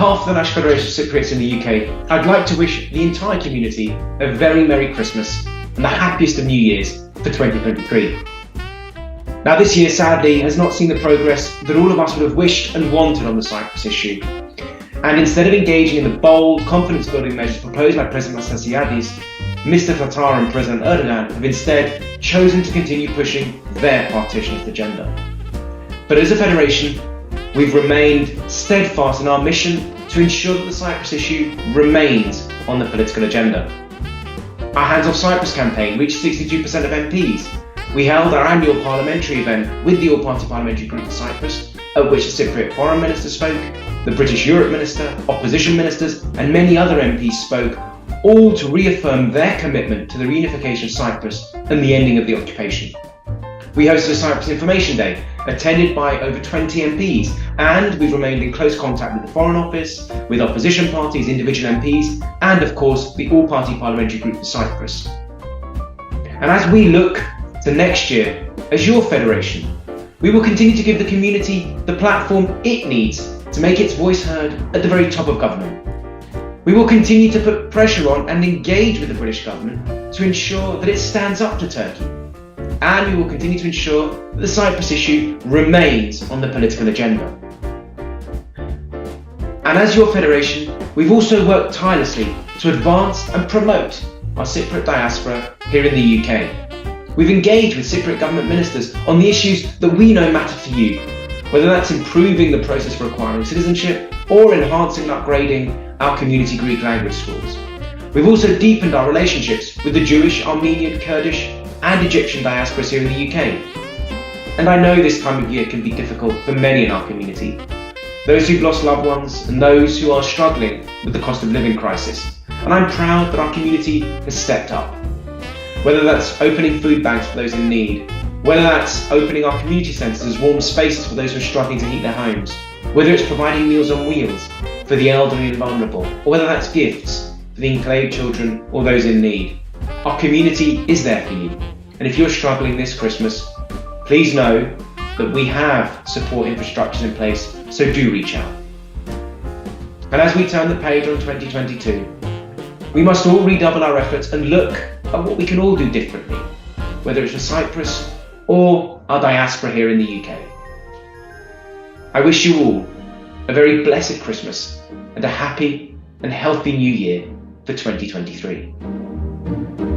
behalf of the National Federation of Cypriots in the UK, I'd like to wish the entire community a very Merry Christmas and the happiest of New Years for 2023. Now this year, sadly, has not seen the progress that all of us would have wished and wanted on the Cyprus issue. And instead of engaging in the bold, confidence-building measures proposed by President Anastasiadis, Mr. Tatar and President Erdogan have instead chosen to continue pushing their partitionist agenda. But as a federation, we've remained steadfast in our mission to ensure that the Cyprus issue remains on the political agenda. Our Hands Off Cyprus campaign reached 62% of MPs. We held our annual parliamentary event with the All-Party Parliamentary Group for Cyprus, at which the Cypriot Foreign Minister spoke, the British Europe Minister, opposition ministers and many other MPs spoke, all to reaffirm their commitment to the reunification of Cyprus and the ending of the occupation. We hosted a Cyprus Information Day, attended by over 20 MPs, and we've remained in close contact with the Foreign Office, with opposition parties, individual MPs, and of course the All-Party Parliamentary Group for Cyprus. And as we look to next year, as your federation, we will continue to give the community the platform it needs to make its voice heard at the very top of government. We will continue to put pressure on and engage with the British government to ensure that it stands up to Turkey. And we will continue to ensure that the Cyprus issue remains on the political agenda. And as your federation, we've also worked tirelessly to advance and promote our Cypriot diaspora here in the UK. We've engaged with Cypriot government ministers on the issues that we know matter to you, whether that's improving the process for acquiring citizenship or enhancing and upgrading our community Greek language schools. We've also deepened our relationships with the Jewish, Armenian, Kurdish and Egyptian diasporas here in the UK. And I know this time of year can be difficult for many in our community. Those who've lost loved ones and those who are struggling with the cost of living crisis. And I'm proud that our community has stepped up. Whether that's opening food banks for those in need, whether that's opening our community centres as warm spaces for those who are struggling to heat their homes, whether it's providing meals on wheels for the elderly and vulnerable, or whether that's gifts for the enclave children or those in need. Our community is there for you. And if you're struggling this Christmas, please know that we have support infrastructures in place, so do reach out. And as we turn the page on 2022, we must all redouble our efforts and look at what we can all do differently, whether it's for Cyprus or our diaspora here in the UK. I wish you all a very blessed Christmas and a happy and healthy New Year for 2023.